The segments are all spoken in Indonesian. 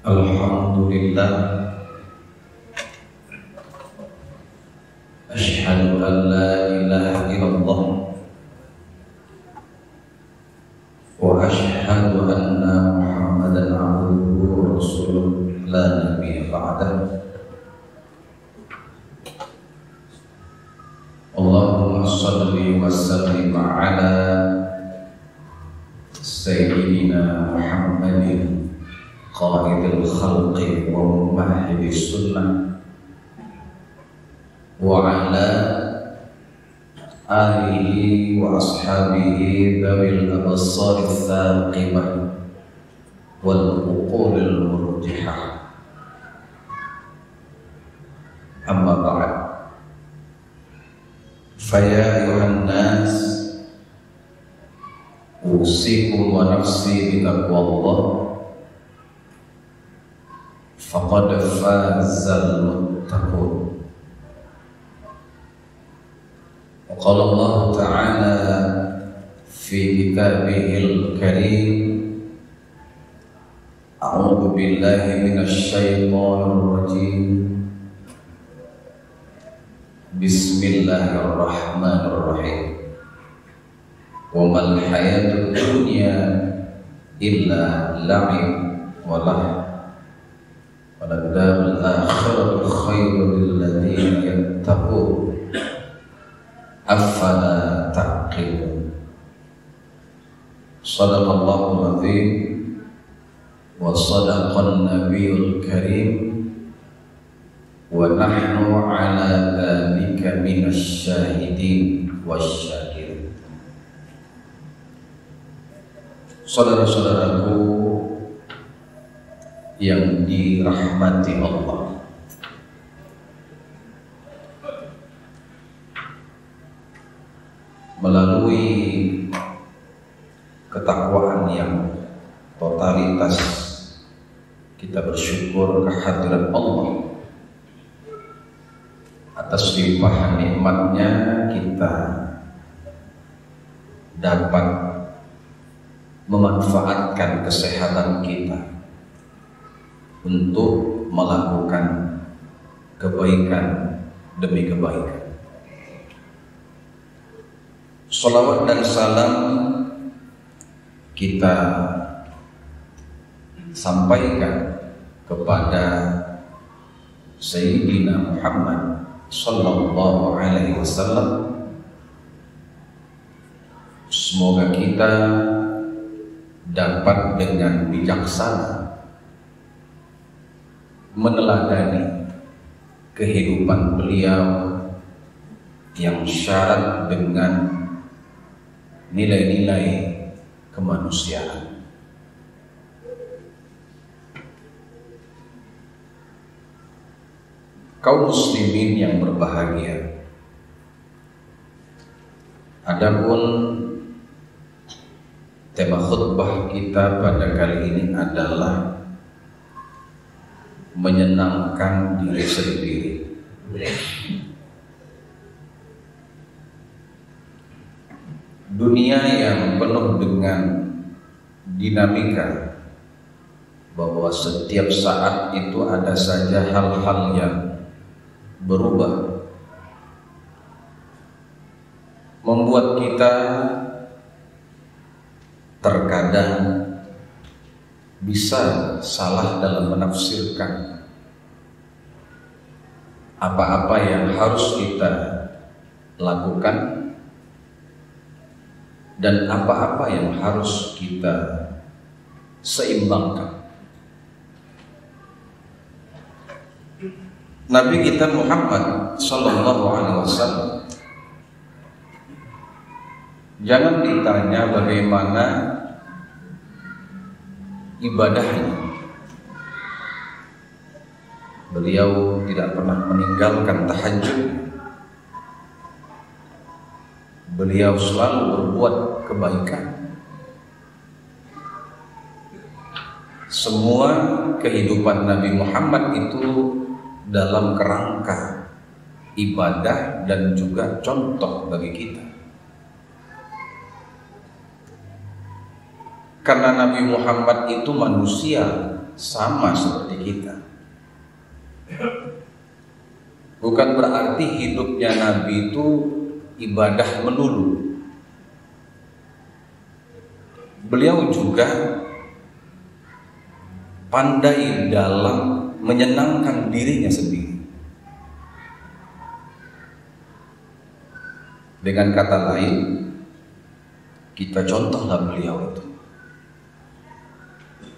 Alhamdulillah, asyhadu an la ilaha illallah wa asyhadu anna Muhammadan abduhu wa rasuluh la nabiyya ba'dah. Allahumma shalli wa sallim ala sayyidina Muhammadin qaidil khalqi wa mumahhidis sunnah wa ala alihi wa ashabihi dhawil absarith thaqibah wal uqulil murjihah. Amma ba'd, faya ayuhan nas, usikum wa nafsi bitaqwallah, faqad fazal muttaqun. Wa qala Allah ta'ala fi kitabihil karim, a'udzu billahi minasy syaithanir rajim, bismillahirrahmanirrahim. Wa mal hayatud dunya illa la'ib wa lahu waladdarul akhiratu khairul lil ladzina yattaqun afala taqilun. Shadaqallahul azim wa sadaqan nabiyul karim wa nahnu ala dzalika minasy syahidin wasyakirin. Saudara-saudaraku yang dirahmati Allah, melalui ketakwaan yang totalitas kita bersyukur kehadiran Allah atas limpahan nikmatnya. Kita dapat memanfaatkan kesehatan kita untuk melakukan kebaikan demi kebaikan. Shalawat dan salam kita sampaikan kepada Sayyidina Muhammad sallallahu alaihi wasallam. Semoga kita dapat dengan bijaksana meneladani kehidupan beliau yang syarat dengan nilai-nilai kemanusiaan. Kaum muslimin yang berbahagia, adapun tema khutbah kita pada kali ini adalah menyenangkan diri sendiri. Dunia yang penuh dengan dinamika, bahwa setiap saat itu ada saja hal-hal yang berubah, membuat kita terkadang bisa salah dalam menafsirkan apa-apa yang harus kita lakukan dan apa-apa yang harus kita seimbangkan. Nabi kita Muhammad sallallahu alaihi wasallam, jangan ditanya bagaimana ibadahnya. Beliau tidak pernah meninggalkan tahajud. Beliau selalu berbuat kebaikan. Semua kehidupan Nabi Muhammad itu dalam kerangka ibadah dan juga contoh bagi kita. Karena Nabi Muhammad itu manusia sama seperti kita. Bukan berarti hidupnya Nabi itu ibadah melulu. Beliau juga pandai dalam menyenangkan dirinya sendiri. Dengan kata lain, kita contohlah beliau itu.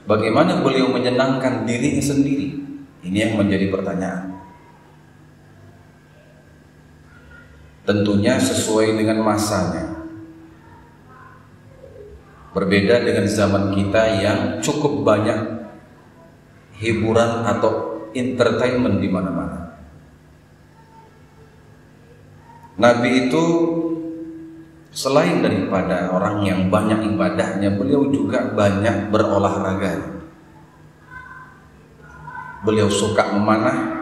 Bagaimana beliau menyenangkan dirinya sendiri? Ini yang menjadi pertanyaan. Tentunya sesuai dengan masanya. Berbeda dengan zaman kita yang cukup banyak hiburan atau entertainment di mana-mana. Nabi itu selain daripada orang yang banyak ibadahnya, beliau juga banyak berolahraga. Beliau suka memanah,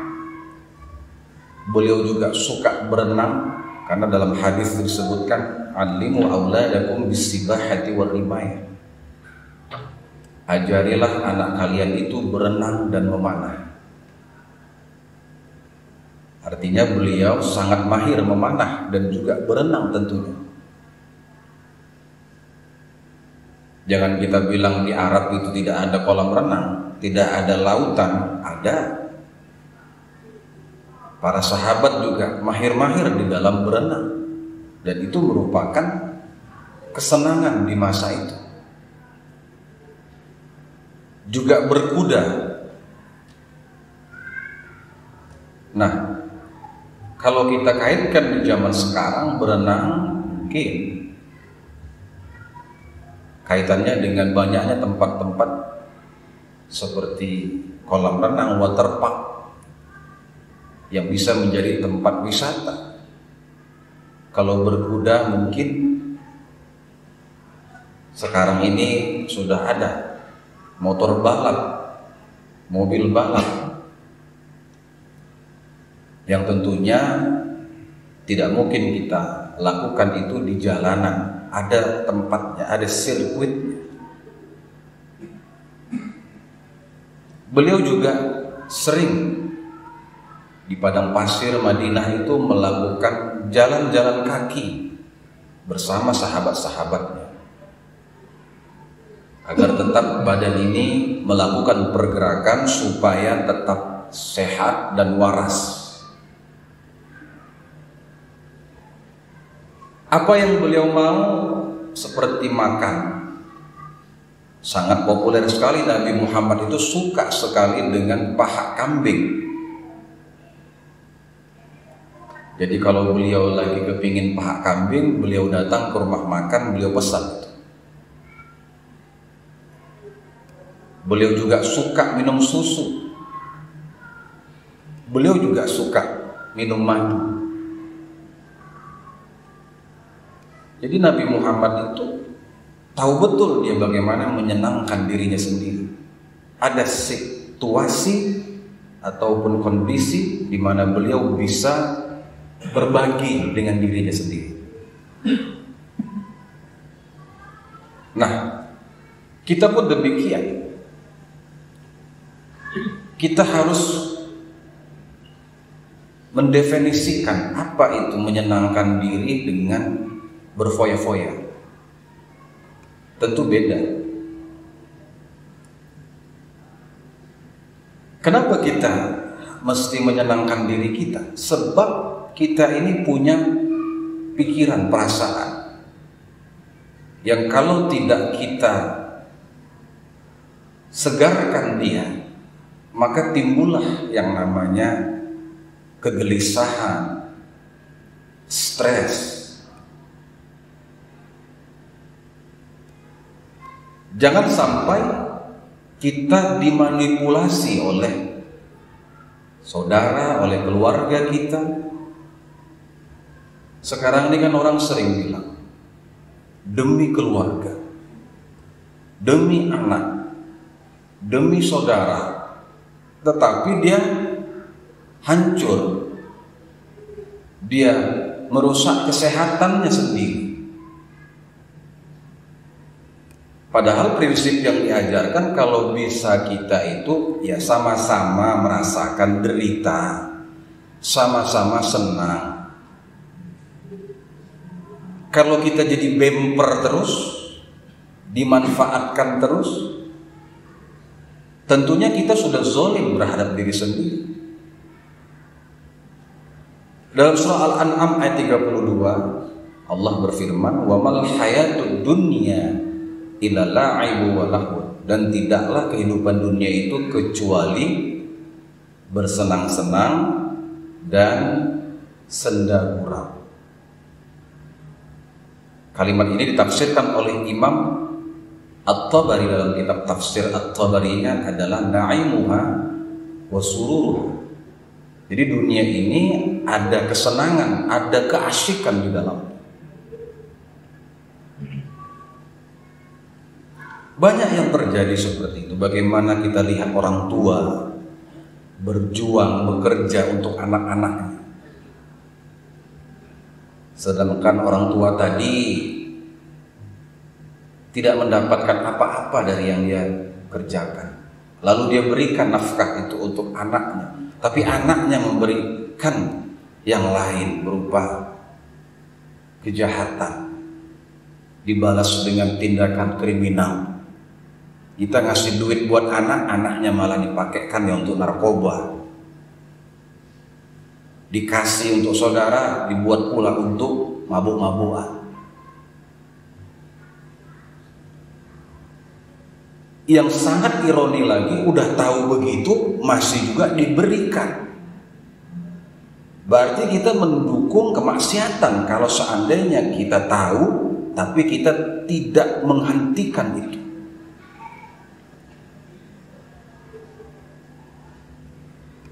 beliau juga suka berenang, karena dalam hadis disebutkan alimu auladakum bisibahati wal rimayah. Ajarilah anak kalian itu berenang dan memanah. Artinya beliau sangat mahir memanah dan juga berenang tentunya. Jangan kita bilang di Arab itu tidak ada kolam renang, tidak ada lautan, ada. Para sahabat juga mahir-mahir di dalam berenang, dan itu merupakan kesenangan di masa itu. Juga berkuda. Nah, kalau kita kaitkan di zaman sekarang, berenang mungkin kaitannya dengan banyaknya tempat-tempat seperti kolam renang, waterpark, yang bisa menjadi tempat wisata. Kalau berkuda mungkin sekarang ini sudah ada motor balap, mobil balap, yang tentunya tidak mungkin kita lakukan itu di jalanan. Ada tempatnya, ada sirkuitnya. Beliau juga sering di padang pasir Madinah itu melakukan jalan-jalan kaki bersama sahabat-sahabatnya, agar tetap badan ini melakukan pergerakan supaya tetap sehat dan waras. Apa yang beliau mau seperti makan. Sangat populer sekali, Nabi Muhammad itu suka sekali dengan paha kambing. Jadi kalau beliau lagi kepingin paha kambing, beliau datang ke rumah makan, beliau pesan. Beliau juga suka minum susu. Beliau juga suka minum madu. Jadi Nabi Muhammad itu tahu betul dia bagaimana menyenangkan dirinya sendiri. Ada situasi ataupun kondisi di mana beliau bisa berbagi dengan dirinya sendiri. Nah, kita pun demikian. Kita harus mendefinisikan apa itu menyenangkan diri dengan berfoya-foya. Tentu beda. Kenapa kita mesti menyenangkan diri kita? Sebab kita ini punya pikiran, perasaan yang kalau tidak kita segarkan dia, maka timbullah yang namanya kegelisahan, stres. Jangan sampai kita dimanipulasi oleh saudara, oleh keluarga kita. Sekarang ini kan orang sering bilang, demi keluarga, demi anak, demi saudara, tetapi dia hancur, dia merusak kesehatannya sendiri. Padahal prinsip yang diajarkan kalau bisa kita itu ya sama-sama merasakan derita, sama-sama senang. Kalau kita jadi bemper terus, dimanfaatkan terus, tentunya kita sudah zalim terhadap diri sendiri. Dalam surah Al-An'am ayat 32, Allah berfirman, "Wa mal hayatud dunya illa la'ibu wa lahu." Dan tidaklah kehidupan dunia itu kecuali bersenang-senang dan senda gurau. Kalimat ini ditafsirkan oleh Imam At-Tabari dalam kitab tafsir At-Tabarinya adalah na'imuha wa sururuha. Jadi dunia ini ada kesenangan, ada keasyikan di dalam. Banyak yang terjadi seperti itu. Bagaimana kita lihat orang tua berjuang, bekerja untuk anak-anaknya, sedangkan orang tua tadi tidak mendapatkan apa-apa dari yang dia kerjakan. Lalu dia berikan nafkah itu untuk anaknya, tapi anaknya memberikan yang lain berupa kejahatan, dibalas dengan tindakan kriminal. Kita ngasih duit buat anak, anaknya malah dipakaikan ya untuk narkoba. Dikasih untuk saudara, dibuat pula untuk mabuk-mabukan. Yang sangat ironi lagi, udah tahu begitu masih juga diberikan. Berarti kita mendukung kemaksiatan kalau seandainya kita tahu tapi kita tidak menghentikan itu.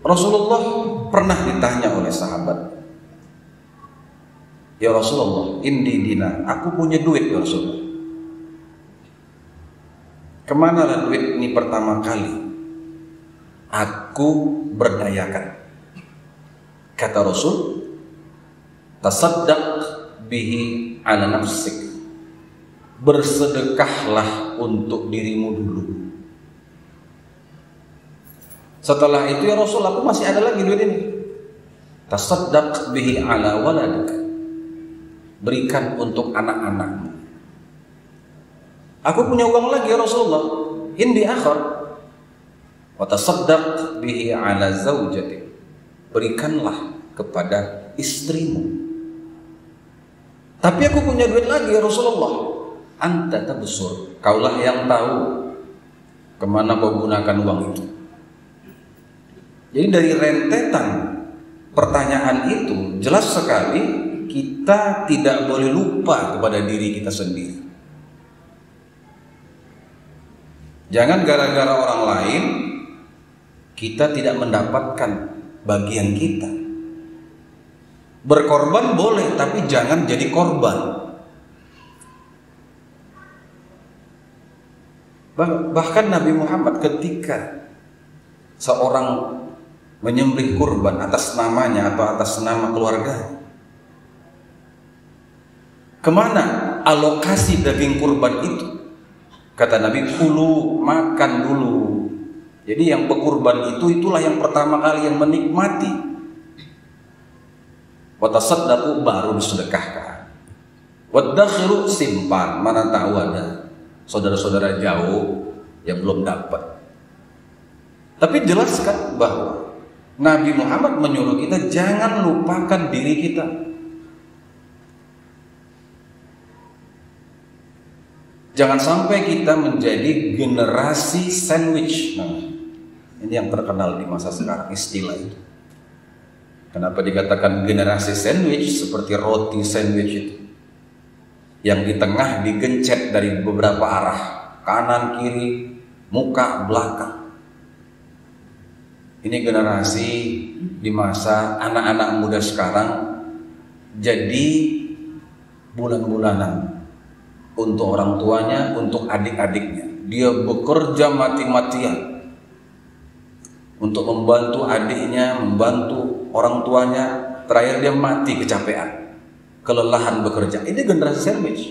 Rasulullah pernah ditanya oleh sahabat, "Ya Rasulullah, indi dinar, aku punya duit ya Rasulullah. Kemana lah duit ini pertama kali aku berdayakan?" Kata Rasul, "Tasaddaq bihi ala nafsik." Bersedekahlah untuk dirimu dulu. Setelah itu, "Ya Rasul, aku masih ada lagi duit ini." "Tasaddaq bihi ala waladik." Berikan untuk anak-anakmu. "Aku punya uang lagi ya Rasulullah, indi akhar." "Wa tasaddaq bihi ala zaujatik." Berikanlah kepada istrimu. "Tapi aku punya duit lagi ya Rasulullah." "Anta tabsur." Kaulah yang tahu kemana kau gunakan uang itu. Jadi dari rentetan pertanyaan itu jelas sekali kita tidak boleh lupa kepada diri kita sendiri. Jangan gara-gara orang lain kita tidak mendapatkan bagian kita. Berkorban boleh, tapi jangan jadi korban. Bahkan Nabi Muhammad ketika seorang menyembelih kurban atas namanya atau atas nama keluarga, kemana alokasi daging kurban itu? Kata Nabi, "Kulu, makan dulu." Jadi yang pekurban itulah yang pertama kali yang menikmati. Wa tasaddaqu, baru disedekahkan. Wadakhiru, simpan, mana tahu ada saudara-saudara jauh yang belum dapat. Tapi jelaskan bahwa Nabi Muhammad menyuruh kita jangan lupakan diri kita. Jangan sampai kita menjadi generasi sandwich. Nah, ini yang terkenal di masa sekarang istilah itu. Kenapa dikatakan generasi sandwich? Seperti roti sandwich itu, yang di tengah digencet dari beberapa arah, kanan, kiri, muka, belakang. Ini generasi di masa anak-anak muda sekarang jadi bulan-bulanan untuk orang tuanya, untuk adik-adiknya. Dia bekerja mati-matian untuk membantu adiknya, membantu orang tuanya. Terakhir dia mati kecapean, kelelahan bekerja. Ini generasi sandwich.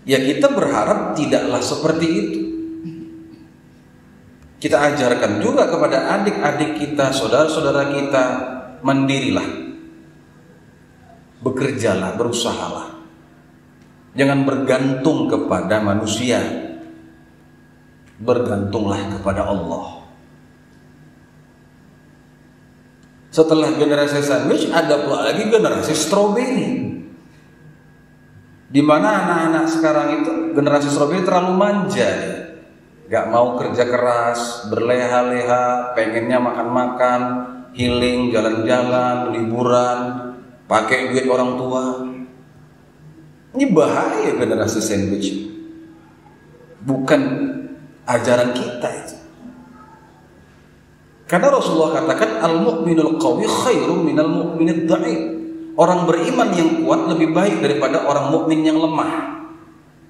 Ya kita berharap tidaklah seperti itu. Kita ajarkan juga kepada adik-adik kita, saudara-saudara kita, mandirilah, bekerjalah, berusahalah. Jangan bergantung kepada manusia, bergantunglah kepada Allah. Setelah generasi sandwich, ada pula lagi generasi stroberi, di mana anak-anak sekarang itu generasi stroberi terlalu manja, gak mau kerja keras, berleha-leha, pengennya makan-makan, healing, jalan-jalan, liburan, pakai duit orang tua. Ini bahaya generasi sandwich, bukan ajaran kita itu. Karena Rasulullah katakan al-mu'minul qawi khairum minal mu'minid dha'if. Orang beriman yang kuat lebih baik daripada orang mukmin yang lemah.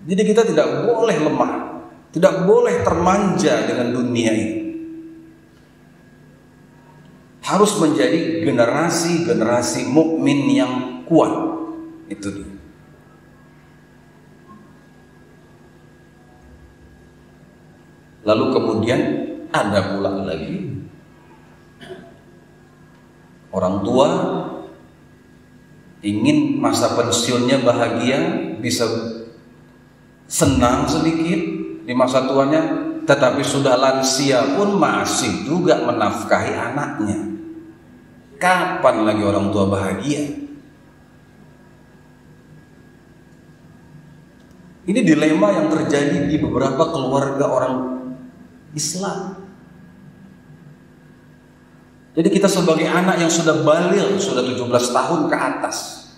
Jadi kita tidak boleh lemah, tidak boleh termanja dengan dunia ini. Harus menjadi generasi mukmin yang kuat. Itu dia. Lalu kemudian ada pula lagi orang tua ingin masa pensiunnya bahagia, bisa senang sedikit di masa tuanya, tetapi sudah lansia pun masih juga menafkahi anaknya. Kapan lagi orang tua bahagia? Ini dilema yang terjadi di beberapa keluarga orang Islam. Jadi kita sebagai anak yang sudah baligh, sudah 17 tahun ke atas,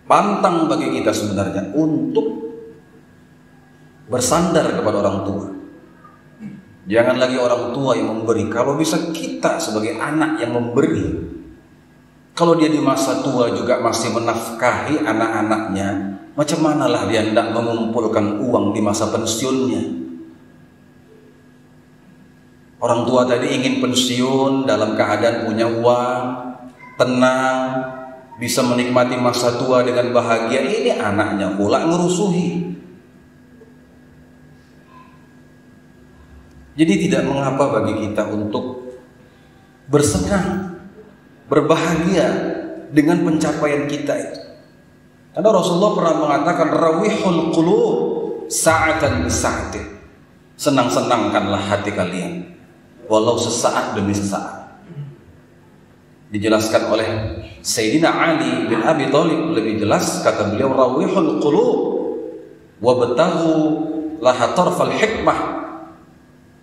pantang bagi kita sebenarnya untuk bersandar kepada orang tua. Jangan lagi orang tua yang memberi, kalau bisa kita sebagai anak yang memberi. Kalau dia di masa tua juga masih menafkahi anak-anaknya, macam manalah dia hendak mengumpulkan uang di masa pensiunnya. Orang tua tadi ingin pensiun dalam keadaan punya uang, tenang, bisa menikmati masa tua dengan bahagia. Ini anaknya pula ngerusuhi. Jadi tidak mengapa bagi kita untuk bersenang, berbahagia dengan pencapaian kita itu. Karena Rasulullah pernah mengatakan rawihul qulub sa'atan bisa'atin. Senang-senangkanlah hati kalian, walau sesaat demi sesaat. Dijelaskan oleh Sayyidina Ali bin Abi Thalib lebih jelas, kata beliau rawihul qulub wabtaghu laha tarfal hikmah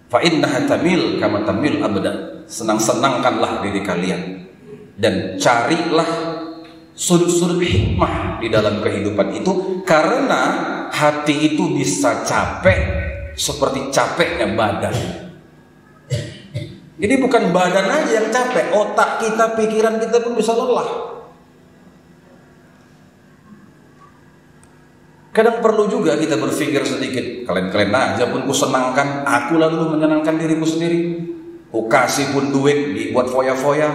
fa innaha tamil kama tamil abadan. Senang-senangkanlah diri kalian dan carilah sudut-sudut hikmah di dalam kehidupan itu, karena hati itu bisa capek seperti capeknya badan. Jadi bukan badan aja yang capek, otak kita, pikiran kita pun bisa lelah. Kadang perlu juga kita berpikir sedikit, kalian aja pun kusenangkan, aku lalu menyenangkan diriku sendiri. Ku kasih pun duit dibuat foya-foya,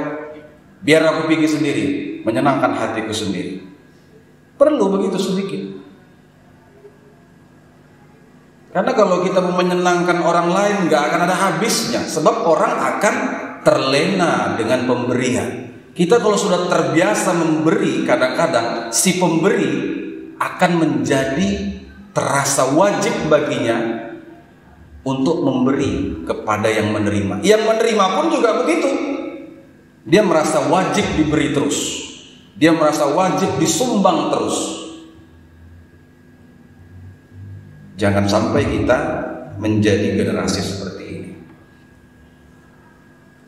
biar aku pergi sendiri, menyenangkan hatiku sendiri. Perlu begitu sedikit. Karena kalau kita mau menyenangkan orang lain nggak akan ada habisnya, sebab orang akan terlena dengan pemberian. Kita kalau sudah terbiasa memberi, kadang-kadang si pemberi akan menjadi terasa wajib baginya untuk memberi kepada yang menerima. Yang menerima pun juga begitu. Dia merasa wajib diberi terus. Dia merasa wajib disumbang terus. Jangan sampai kita menjadi generasi seperti ini.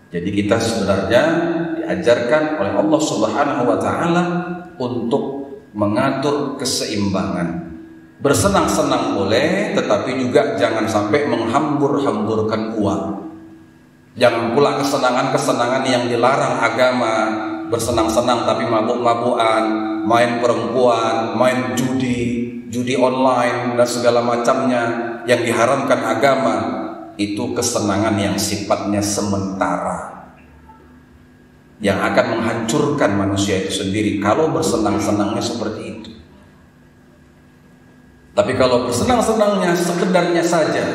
Jadi kita sebenarnya diajarkan oleh Allah Subhanahu wa taala untuk mengatur keseimbangan. Bersenang-senang boleh, tetapi juga jangan sampai menghambur-hamburkan uang. Jangan pula kesenangan-kesenangan yang dilarang agama, bersenang-senang tapi mabuk-mabukan, main perempuan, main judi online dan segala macamnya yang diharamkan agama. Itu kesenangan yang sifatnya sementara, yang akan menghancurkan manusia itu sendiri kalau bersenang-senangnya seperti itu. Tapi kalau bersenang-senangnya sekedarnya saja,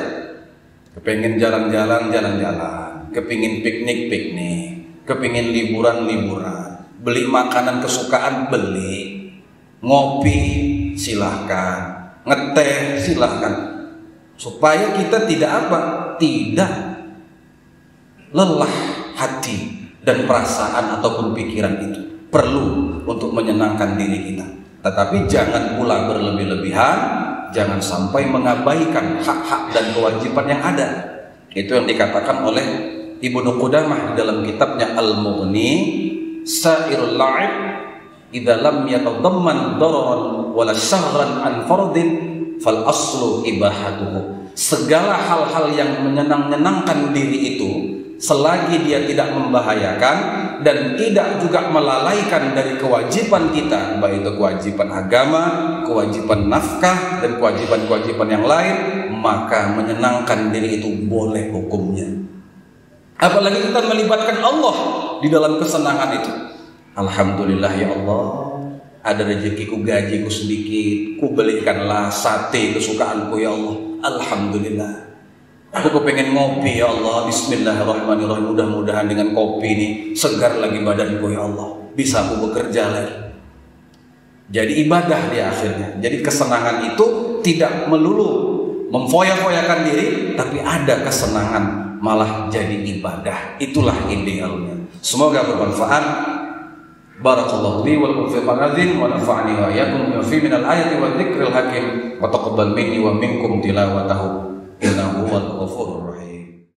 kepingin jalan-jalan, kepingin piknik, kepingin liburan, beli makanan kesukaan, beli, ngopi silahkan, ngeteh silahkan, supaya kita tidak lelah hati dan perasaan ataupun pikiran itu. Perlu untuk menyenangkan diri kita, tetapi jangan pula berlebih-lebihan, jangan sampai mengabaikan hak-hak dan kewajiban yang ada. Itu yang dikatakan oleh Ibnu Qudamah dalam kitabnya Al-Mughni, sa'irul la'ib idza lam yatadamman dararan wala syahran an fardin fal aslu ibahatuhu. Segala hal-hal yang menyenangkan diri itu, selagi dia tidak membahayakan dan tidak juga melalaikan dari kewajiban kita, baik itu kewajiban agama, kewajiban nafkah, dan kewajiban-kewajiban yang lain, maka menyenangkan diri itu boleh hukumnya. Apalagi kita melibatkan Allah di dalam kesenangan itu. Alhamdulillah ya Allah, ada rezekiku, gajiku sedikit, ku belikanlah sate kesukaanku ya Allah. Alhamdulillah. Aku pengen ngopi ya Allah, bismillahirrahmanirrahim, mudah-mudahan dengan kopi ini segar lagi badanku ya Allah, bisa aku bekerja lagi. Jadi ibadah di akhirnya. Jadi kesenangan itu tidak melulu memfoya-foyakan diri, tapi ada kesenangan malah jadi ibadah. Itulah idealnya. Semoga bermanfaat. Barakallahu li wa lakum fil qadrin wa nafa'ani wa iyyakum bima fi minal ayati wa dzikril hakim wa taqabbal minni wa minkum tilawatahu innahu huwal ghafurur rahim.